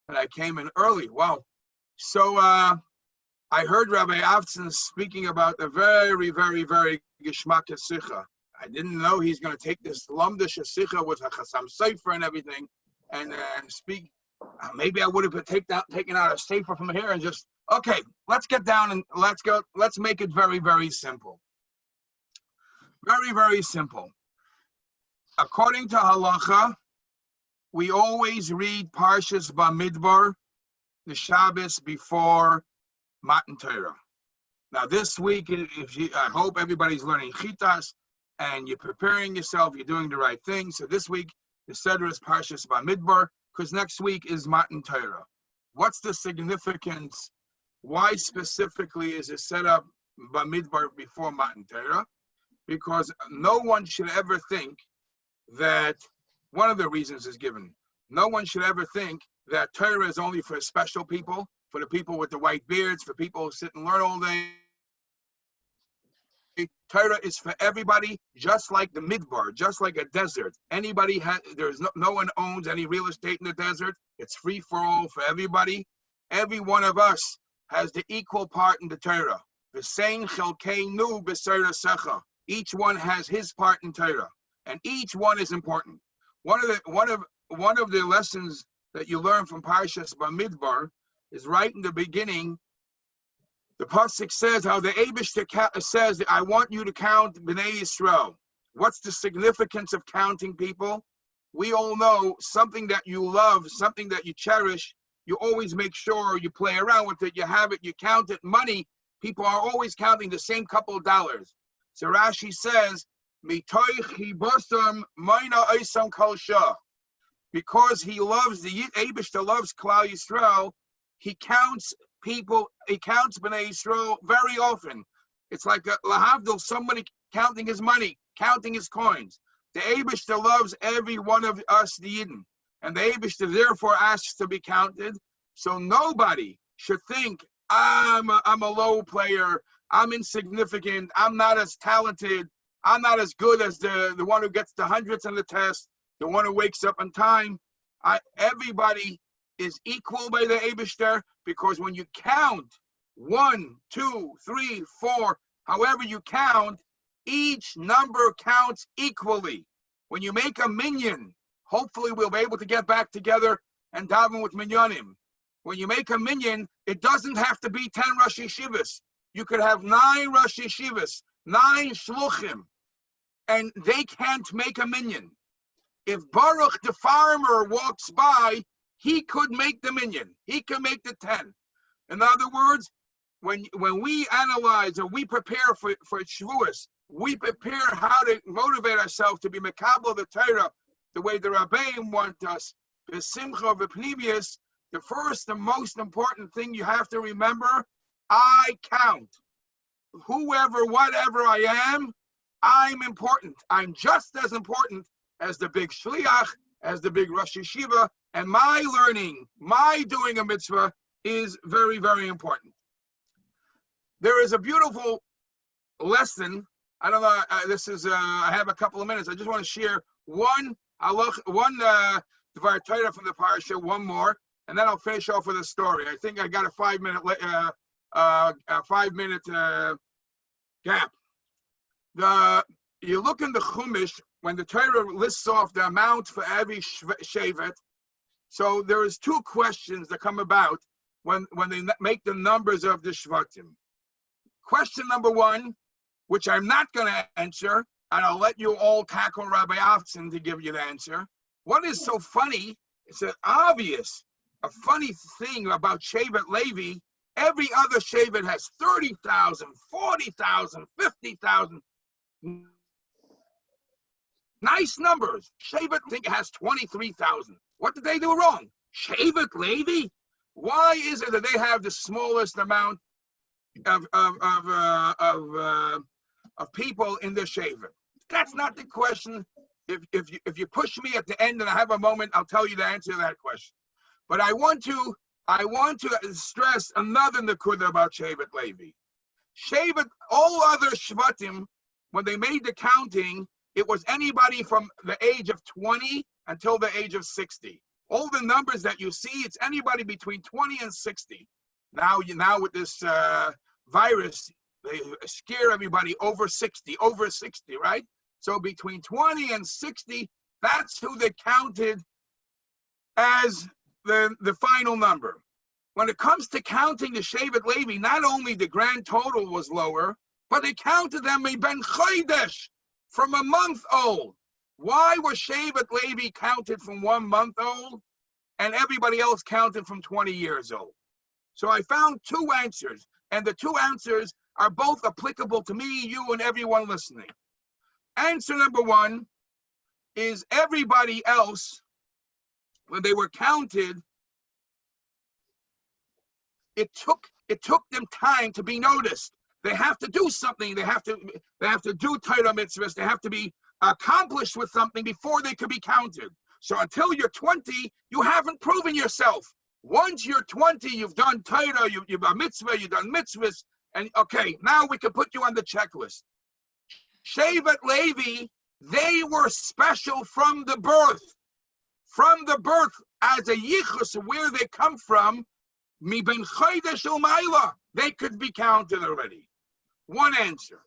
and I came in early. Wow. So I heard Rabbi Avtzin speaking about a very, very, very geschmack sicha. I didn't know he's going to take this lamdish sicha with a chasam sefer and everything, and speak. Maybe I would have taken out a sefer from here and just, okay, let's get down and let's go. Let's make it very, very simple. Very, very simple. According to halacha, we always read Parshas Bamidbar, the Shabbos before Matan Torah. Now this week, I hope everybody's learning chitas and you're preparing yourself, you're doing the right thing. So this week, the Seder is Parshas Bamidbar, because next week is Matan Torah. What's the significance? Why specifically is it set up Bamidbar before Matan Torah? Because no one should ever think that, one of the reasons is given, no one should ever think that Torah is only for special people, for the people with the white beards, for people who sit and learn all day. Torah is for everybody, just like the midbar, just like a desert. Anybody there's no one owns any real estate in the desert. It's free for all, for everybody. Every one of us has the equal part in the Torah. V'sein chelkeinu b'seira secha. Each one has his part in Torah, and each one is important. One of the lessons that you learn from Parshas Bamidbar is right in the beginning. The pasuk says how the Eibishter says that I want you to count Bnei Yisrael. What's the significance of counting people? We all know something that you love, something that you cherish. You always make sure you play around with it. You have it. You count it. Money. People are always counting the same couple of dollars. So Rashi says, because he loves, the Eibishter loves Klal Yisrael, he counts people, he counts Bnei Yisrael very often. It's like lahavdil, somebody counting his money, counting his coins. The Eibishter loves every one of us, the Yidden, and the Eibishter therefore asks to be counted. So nobody should think, I'm a low player, I'm insignificant, I'm not as talented, I'm not as good as the one who gets the hundreds on the test, the one who wakes up on time. Everybody is equal by the Eibishter, because when you count 1, 2, 3, 4, however you count, each number counts equally. When you make a minyan, hopefully we'll be able to get back together and daven with minyanim. When you make a minyan, it doesn't have to be 10 Rosh Yeshivas. You could have 9 Rosh Yeshivas, 9 Shluchim, and they can't make a minyan. If Baruch the farmer walks by, he could make the minyan. He can make the 10. In other words, when we analyze or we prepare for Shavuos, we prepare how to motivate ourselves to be mekabel the Torah the way the Rabbeim want us. B'simcha v'pnimius, the first and most important thing you have to remember, I count. Whoever, whatever I am, I'm important. I'm just as important as the big shliach, as the big Rosh Yeshiva, and my learning, my doing a mitzvah is very, very important. There is a beautiful lesson. I don't know, I have a couple of minutes. I just want to share one Dvar Torah from the parasha, one more, and then I'll finish off with a story. I think I got a 5-minute gap. You look in the Chumash, when the Torah lists off the amount for every shevet, so there is 2 questions that come about when they make the numbers of the Shvatim. Question number 1, which I'm not going to answer, and I'll let you all tackle Rabbi Avtzin to give you the answer. What is so funny, it's an obvious, a funny thing about Shevet Levi, every other Shevet has 30,000, 40,000, 50,000. Nice numbers. Shevet, I think, it has 23,000. What did they do wrong? Shevet Levi? Why is it that they have the smallest amount of people in the Shevet? That's not the question. If you push me at the end and I have a moment, I'll tell you the answer to that question. But I want to stress another nekuda about Shevet Levi. Shevet, all other Shvatim, when they made the counting, it was anybody from the age of 20 until the age of 60. All the numbers that you see, it's anybody between 20 and 60. Now with this virus, they scare everybody over 60, right? So between 20 and 60, that's who they counted as the final number. When it comes to counting the Shevet Levi, not only the grand total was lower, but they counted them ben chodesh, from a month old. Why was Shevet Levi counted from 1 month old and everybody else counted from 20 years old? So I found two answers, and the two answers are both applicable to me, you, and everyone listening. Answer number one is everybody else, when they were counted, it took them time to be noticed. They have to do something. They have to do torah mitzvahs. They have to be accomplished with something before they could be counted. So until you're 20, you haven't proven yourself. Once you're 20, you've done torah, you've done mitzvah, you've done mitzvahs, and okay, now we can put you on the checklist. Shevet Levi, they were special from the birth. From the birth, as a yichus, where they come from, mi ben chodesh u'mayla, they could be counted already. One answer.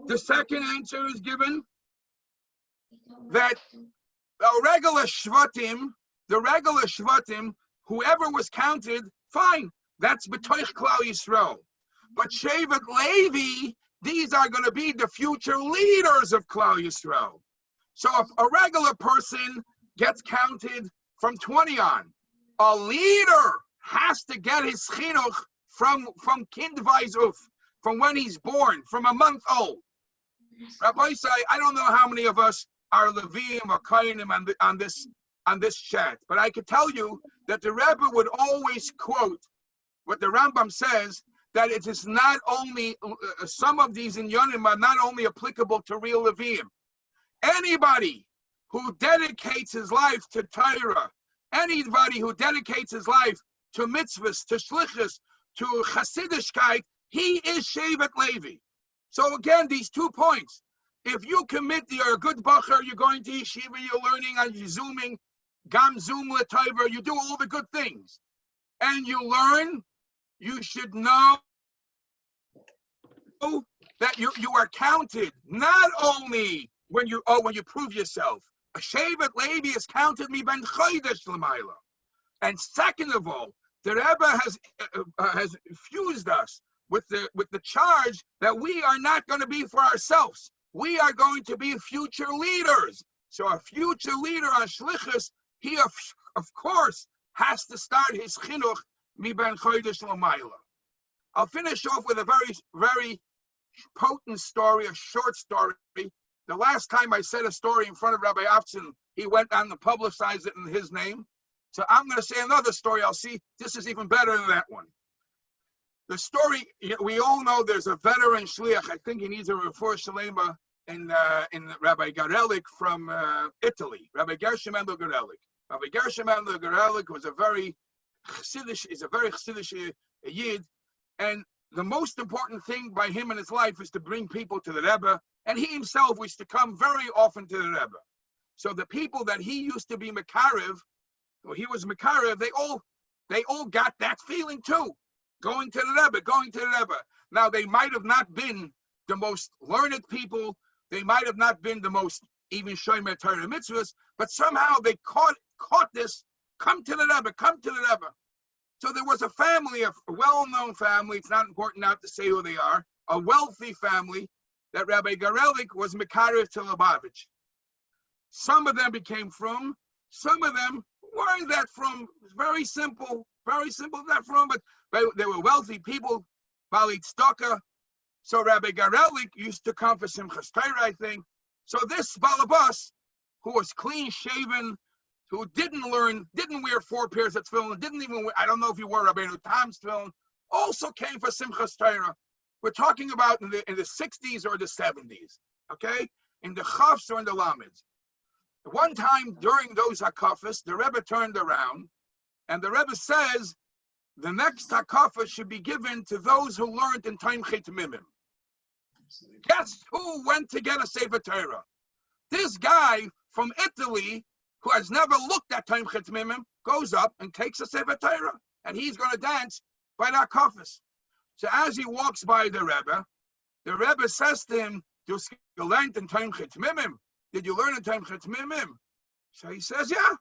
The second answer is given that the regular shvatim, whoever was counted, fine, that's b'toich klal Yisrael. But Shevet Levi, these are going to be the future leaders of klal Yisrael. So if a regular person gets counted from 20 on, a leader has to get his chinuch from kindvais uf, from when he's born, from a month old. Rabbi say, I don't know how many of us are Leviim or Kohanim on this chat, but I could tell you that the Rebbe would always quote what the Rambam says, that it is not only, some of these inyanim are not only applicable to real Leviim. Anybody who dedicates his life to Torah, anybody who dedicates his life to mitzvahs, to shlichus, to chasidishkeit, he is Shevet Levi. So again, these 2 points. If you commit, you're a good bacher, you're going to yeshiva, you're learning, and you're zooming, gam zoom l'toiver, you do all the good things, and you learn, you should know that you are counted not only when you prove yourself. A Shevet Levi is counted mi ben chodesh l'mayla. And second of all, the Rebbe has fused us with the charge that we are not going to be for ourselves. We are going to be future leaders. So a future leader on shlichus, he of course has to start his chinuch mi ben chodesh l'mayla. I'll finish off with a very, very potent story, a short story. The last time I said a story in front of Rabbi Afson, he went on to publicize it in his name. So I'm going to say another story. I'll see this is even better than that one. The story, we all know there's a veteran shliach. I think he needs a refuah shalema in Rabbi Garelik from Italy. Rabbi Gershom Mendel Garelik. Rabbi Gershom Mendel Garelik was a very chassidish yid, and the most important thing by him in his life is to bring people to the Rebbe, and he himself used to come very often to the Rebbe. So the people that he used to be Mekarev, or he was Mekarev, they all got that feeling too, going to the Rebbe. Now they might have not been the most learned people, they might have not been the most even shomer Torah mitzvahs, but somehow they caught this, come to the Rebbe. So there was a family, a well-known family, it's not important now to say who they are, a wealthy family that Rabbi Garelik was Mekarev to Lubavitch. Some of them became frum, some of them weren't that frum. Very simple, not frum, but they were wealthy people, Bali Tzedakah. So Rabbi Garelik used to come for Simchas Torah, I think. So this Balabas, who was clean-shaven, who didn't wear 4 pairs of tefillin, didn't even wear, I don't know if he wore Rabbeinu Tam's tefillin, also came for Simchas Torah. We're talking about in the 60s or the 70s, okay? In the Chafs or in the Lamids. One time during those Hakafas, the Rebbe turned around, and the Rebbe says, the next Hakafah should be given to those who learned in Taim Chet Mimim. Guess who went to get a Sefer Torah? This guy from Italy, who has never looked at Tomchei Tmimim, goes up and takes a Sefer Torah, and he's going to dance by that kafis. So as he walks by the Rebbe says to him, "Du gelernt in Tomchei Tmimim? Did you learn in Tomchei Tmimim?" So he says, "Yeah."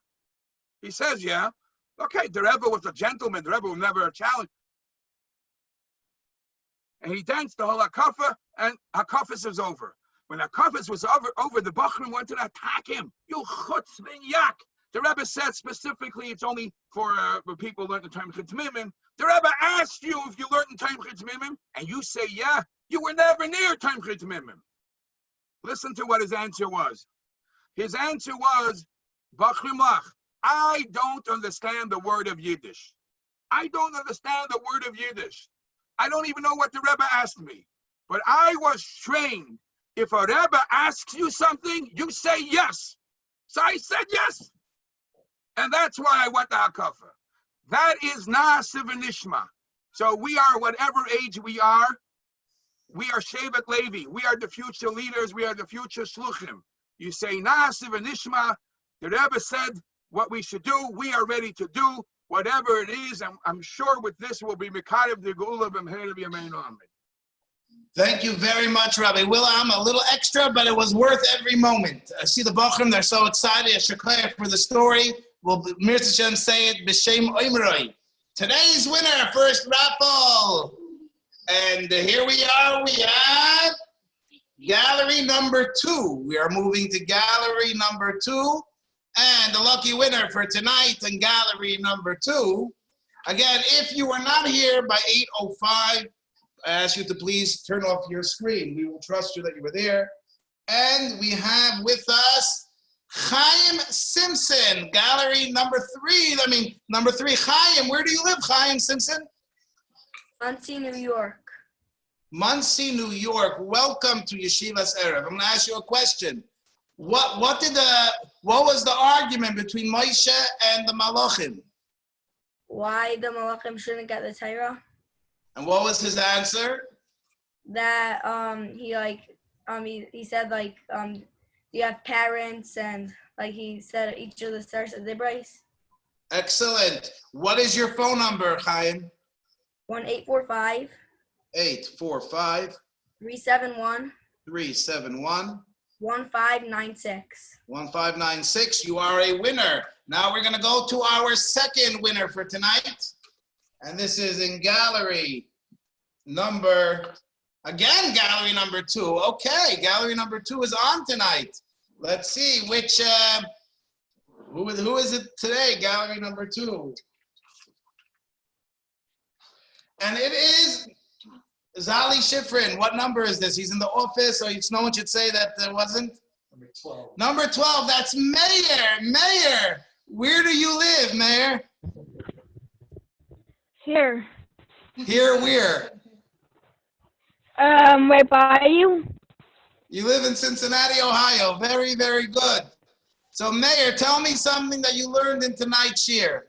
He says, "Yeah." Okay, the Rebbe was a gentleman. The Rebbe will never challenge. And he danced the whole hakafa, and hakafis is over. When hakafis was over, the Bachrim wanted to attack him. You chutz yak. The Rebbe said specifically it's only for people who learn the Tomchei Tmimim. The Rebbe asked you if you learned in Tomchei Tmimim, and you say, "Yeah." You were never near Tomchei Tmimim. Listen to what his answer was. His answer was, Bachrim lach, I don't understand the word of Yiddish. I don't understand the word of Yiddish. I don't even know what the Rebbe asked me. But I was trained. If a Rebbe asks you something, you say yes. So I said yes. And that's why I went to Hakafa. That is Na'aseh v'nishma. So we are, whatever age we are Shevet Levi. We are the future leaders. We are the future shluchim. You say Na'aseh v'nishma. The Rebbe said what we should do. We are ready to do whatever it is. And I'm sure with this we'll be mekadev the geula b'mheira b'yameinu amen. Thank you very much, Rabbi Wilhelm. A little extra, but it was worth every moment. I see the Bachrim, they're so excited. Shekler for the story. We'll Mirza Hashem say it b'shem oimroi. Today's winner, first raffle. And here we are. We have gallery number 2. We are moving to gallery number 2. And the lucky winner for tonight in gallery number 2. Again, if you are not here by 8:05, I ask you to please turn off your screen. We will trust you that you were there. And we have with us Chaim Simpson, gallery number 3. Number 3. Chaim, where do you live, Chaim Simpson? Muncie, New York. Muncie, New York. Welcome to Yeshivas Erev. I'm going to ask you a question. What was the argument between Moshe and the Malachim? Why the Malachim shouldn't get the Torah? And what was his answer? That he said you have parents, and he said each of the stars of the brace. Excellent. What is your phone number, Chaim? 1-845 845 371 1596. 1596. You are a winner. Now we're going to go to our second winner for tonight. And this is in gallery number 2. Okay, gallery number 2 is on tonight. Let's see which, who is it today? Gallery number 2. And it is Zali Shifrin. What number is this? He's in the office, so no one should say that there wasn't. Number 12. Number 12, that's Mayor. Mayor, where do you live, Mayor? Here. Here where? Right by you. You live in Cincinnati, Ohio. Very, very good. So, Mayor, tell me something that you learned in tonight's shir.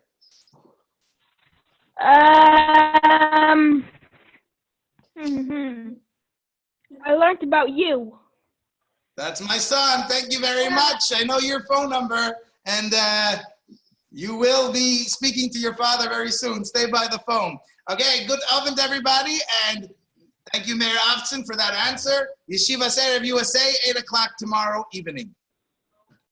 I learned about you. That's my son. Thank you very much. I know your phone number, and you will be speaking to your father very soon. Stay by the phone. Okay, good oven to everybody, and thank you, Mayor Avtson, for that answer. Yeshivas Erev USA, 8 o'clock tomorrow evening.